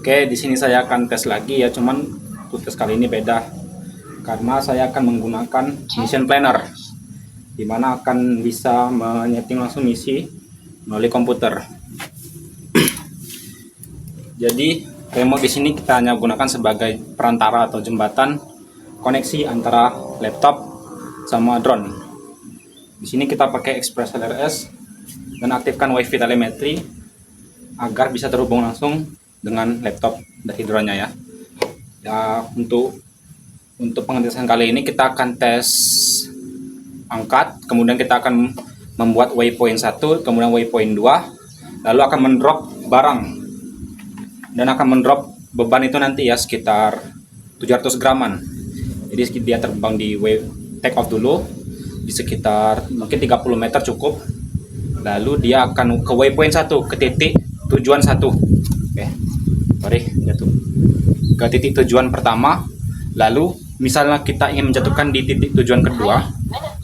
Oke, di sini saya akan tes lagi ya, cuman untuk tes kali ini beda karena saya akan menggunakan mission planner, di mana akan bisa menyeting langsung misi melalui komputer. Jadi remote di sini kita hanya gunakan sebagai perantara atau jembatan koneksi antara laptop sama drone. Di sini kita pakai Express LRS dan aktifkan WiFi telemetri agar bisa terhubung langsung dengan laptop dari drone-nya ya. Ya, untuk pengetesan kali ini kita akan tes angkat, kemudian kita akan membuat waypoint 1, kemudian waypoint 2, lalu akan mendrop barang dan akan mendrop beban itu nanti ya sekitar 700 graman. Jadi dia terbang di take off dulu di sekitar mungkin 30 meter cukup, lalu dia akan ke waypoint 1, ke titik tujuan 1. Oke, mari jatuh ke titik tujuan pertama, lalu misalnya kita ingin menjatuhkan di titik tujuan kedua,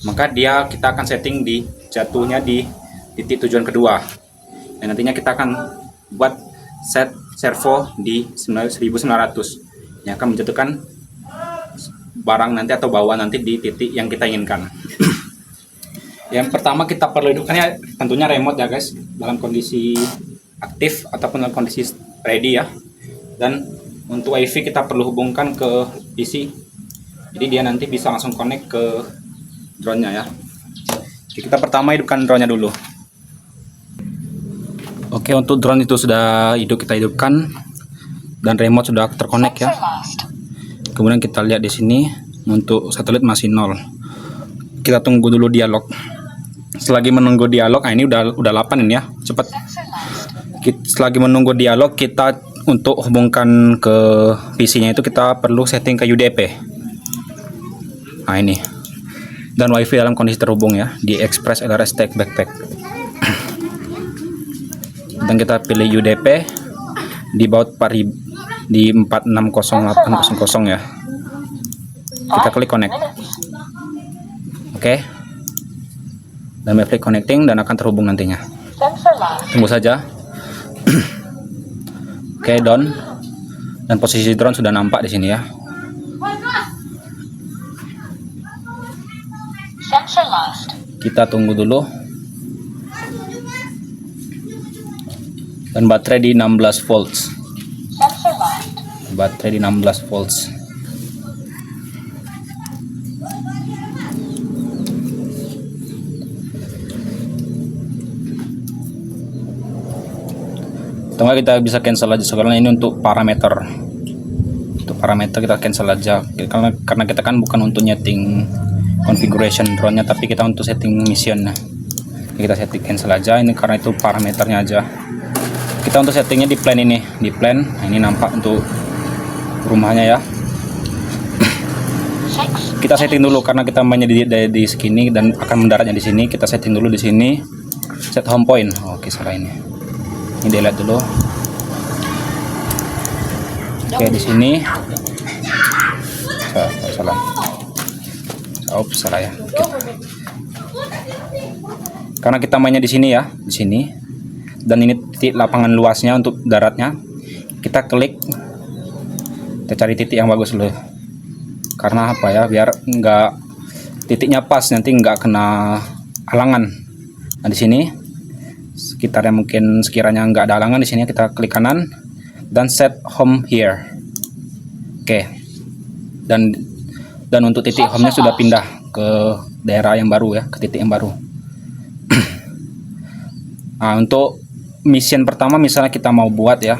maka kita akan setting di jatuhnya di titik tujuan kedua, dan nantinya kita akan buat set servo di 1900 yang akan menjatuhkan barang nanti atau bawah nanti di titik yang kita inginkan. Yang pertama kita perlu hidupkan ya tentunya remote ya guys, dalam kondisi aktif ataupun dalam kondisi ready ya. Dan untuk WiFi kita perlu hubungkan ke PC, jadi dia nanti bisa langsung connect ke drone-nya ya. Jadi kita pertama hidupkan drone-nya dulu. Oke, untuk drone itu sudah kita hidupkan dan remote sudah terkonek ya. Kemudian kita lihat di sini untuk satelit masih 0. Kita tunggu dulu dialog. Selagi menunggu dialog, ini udah 8 ini ya, cepat. Selagi menunggu dialog, kita untuk hubungkan ke PC-nya itu kita perlu setting ke UDP. Nah ini. Dan WiFi dalam kondisi terhubung ya di Express LRS Tech Backpack. Dan kita pilih UDP di baut di 460800 ya. Kita klik connect. Oke. Dan klik connecting dan akan terhubung nantinya. Tunggu saja. Oke, down. Dan posisi drone sudah nampak di sini ya. Kita tunggu dulu. Dan baterai di 16 volts. Baterai di 16 volts. Atau kita bisa cancel aja karena ini untuk parameter. Untuk parameter kita cancel aja karena kita kan bukan untuk nyeting configuration drone-nya, tapi kita untuk setting mission. Kita setting cancel aja ini karena itu parameternya aja. Kita untuk settingnya di plan ini, di plan. Nah, ini nampak untuk rumahnya ya. Kita setting dulu karena kita mainnya di sini dan akan mendaratnya di sini. Kita setting dulu di sini. Set home point. Oke, salah ini. Ini delete dulu. Oke, di sini. Salah. Salah ya. Oke. Karena kita mainnya di sini ya, di sini. Dan ini titik lapangan luasnya untuk daratnya. Kita klik. Kita cari titik yang bagus dulu. Karena apa ya? Biar enggak titiknya pas, nanti enggak kena halangan. Nah, di sini sekitarnya mungkin sekiranya enggak ada halangan, di sini kita klik kanan dan set home here. Oke. Dan untuk titik home-nya sudah pindah ke daerah yang baru ya, ke titik yang baru. Nah, untuk mission pertama misalnya kita mau buat ya,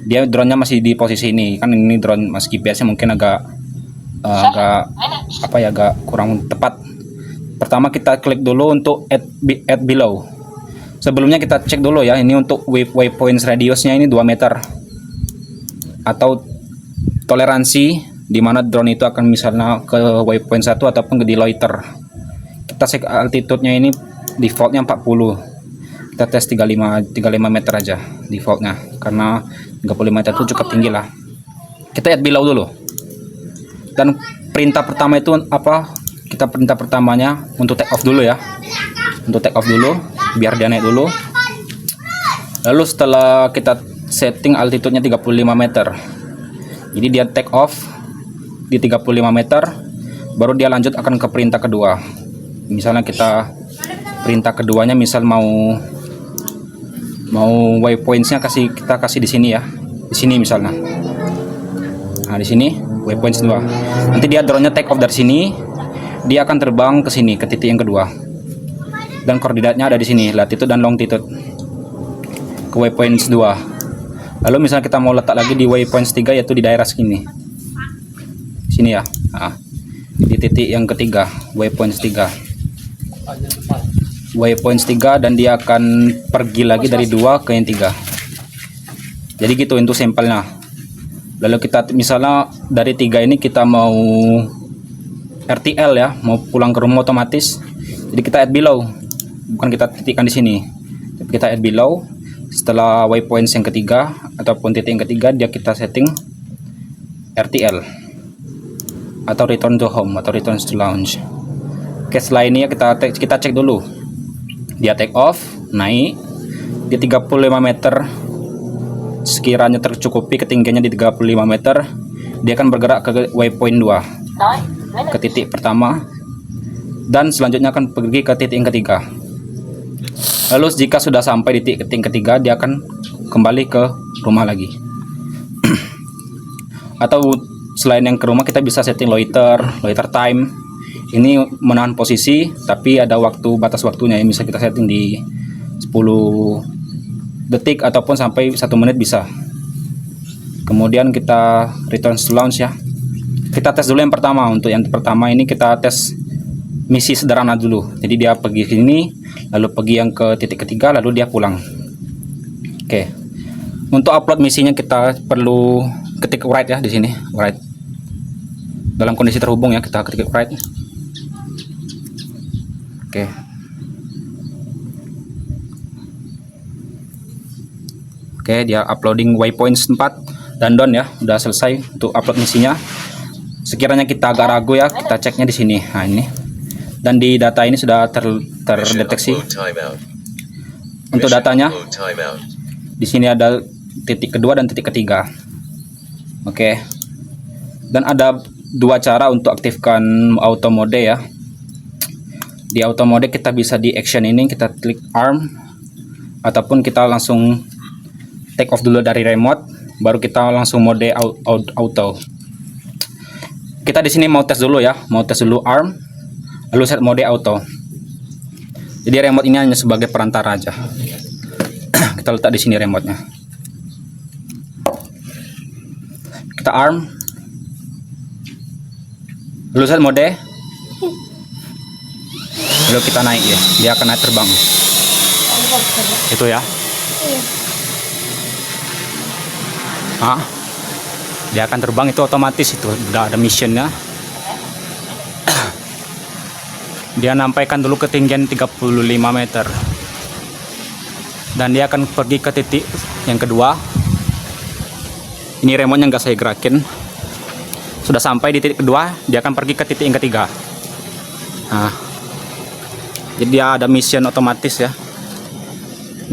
dia drone-nya masih di posisi ini kan, ini drone masih GPS-nya mungkin agak kurang tepat. Pertama kita klik dulu untuk add below. Sebelumnya kita cek dulu ya, ini untuk waypoint radiusnya ini 2 meter atau toleransi di mana drone itu akan misalnya ke waypoint 1 ataupun ke di loiter. Kita cek altitude-nya ini defaultnya 40. Kita tes 35 meter aja defaultnya karena 35 meter itu cukup tinggi lah. Kita add below dulu. Dan perintah pertama itu apa? Kita perintah pertamanya untuk take off dulu ya. Untuk take off dulu biar dia naik dulu. Lalu setelah kita setting altitude-nya 35 meter. Jadi dia take off di 35 meter, baru dia lanjut akan ke perintah kedua. Misalnya kita perintah keduanya misal mau waypoints-nya kita kasih di sini ya. Di sini misalnya. Nah, di sini waypoints 2. Nanti dia drone-nya take off dari sini, dia akan terbang ke sini ke titik yang kedua. Dan koordinatnya ada di sini, latitude dan longitude. Ke waypoints 2. Lalu misalnya kita mau letak lagi di waypoints 3, yaitu di daerah sini. Sini ya. Nah, di titik yang ketiga, waypoints 3. Waypoints 3 dan dia akan pergi lagi dari 2 ke yang 3. Jadi gitu untuk sampelnya. Lalu kita misalnya dari 3 ini kita mau RTL ya, mau pulang ke rumah otomatis. Jadi kita add below. Bukan kita titikkan di sini. Tapi kita add below. Setelah waypoints yang ketiga ataupun titik yang ketiga, dia kita setting RTL atau return to home atau return to launch. Oke, setelah ini ya kita cek dulu. Dia take off, naik di 35 meter. Sekiranya tercukupi ketinggiannya di 35 meter, dia akan bergerak ke waypoint 2, ke titik pertama, dan selanjutnya akan pergi ke titik yang ketiga. Lalu jika sudah sampai di titik yang ketiga, dia akan kembali ke rumah lagi. Atau selain yang ke rumah, kita bisa setting loiter time. Ini menahan posisi, tapi ada batas waktunya ya. Bisa kita setting di 10 detik ataupun sampai 1 menit bisa. Kemudian kita return to launch ya. Kita tes dulu yang pertama. Untuk yang pertama ini kita tes misi sederhana dulu. Jadi dia pergi ke sini, lalu pergi yang ke titik ketiga, lalu dia pulang. Oke. Untuk upload misinya kita perlu ketik write ya di sini, write. Dalam kondisi terhubung ya, kita ketik write. Oke. Oke, dia uploading waypoints 4 dan done ya, udah selesai untuk upload misinya. Sekiranya kita agak ragu ya, kita ceknya di sini. Nah, ini. Dan di data ini sudah terdeteksi. Untuk datanya, di sini ada titik kedua dan titik ketiga. Oke. Dan ada 2 cara untuk aktifkan auto mode ya. Di auto mode kita bisa di action ini, kita klik arm, ataupun kita langsung take off dulu dari remote, baru kita langsung mode auto. Kita di sini mau tes dulu ya, mau tes dulu arm, lalu set mode auto. Jadi remote ini hanya sebagai perantara aja. Kita letak di sini remote-nya. Kita arm, lalu set mode, lalu kita naik ya, dia akan naik terbang. Itu ya. Dia akan terbang, itu otomatis, itu udah ada missionnya. Dia nampaikan dulu ketinggian 35 meter dan dia akan pergi ke titik yang kedua. Ini remote-nya nggak saya gerakin. Sudah sampai di titik kedua, dia akan pergi ke titik yang ketiga. Jadi dia ada mission otomatis ya.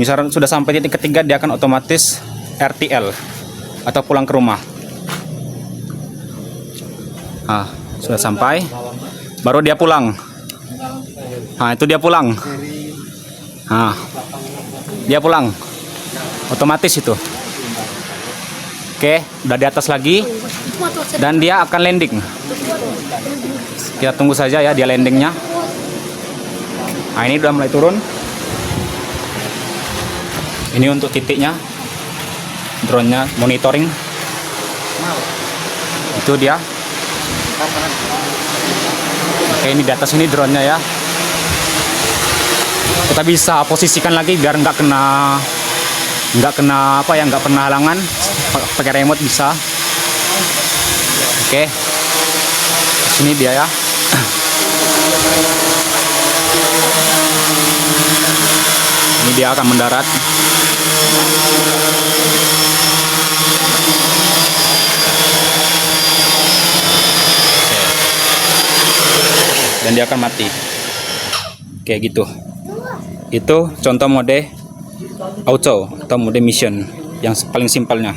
Misalnya sudah sampai titik ketiga, dia akan otomatis RTL atau pulang ke rumah. Sudah sampai, baru dia pulang. Itu dia pulang. Dia pulang otomatis itu. Oke, udah di atas lagi dan dia akan landing. Kita tunggu saja ya dia landingnya. Ini udah mulai turun. Ini untuk titiknya, drone-nya monitoring. Itu dia. Oke, ini di atas ini drone-nya ya. Kita bisa posisikan lagi biar nggak kena halangan. Pakai remote bisa. Oke, sini dia ya. Ini dia akan mendarat. Dan dia akan mati. Kayak gitu. Itu contoh mode auto atau mode mission. yang paling simpelnya.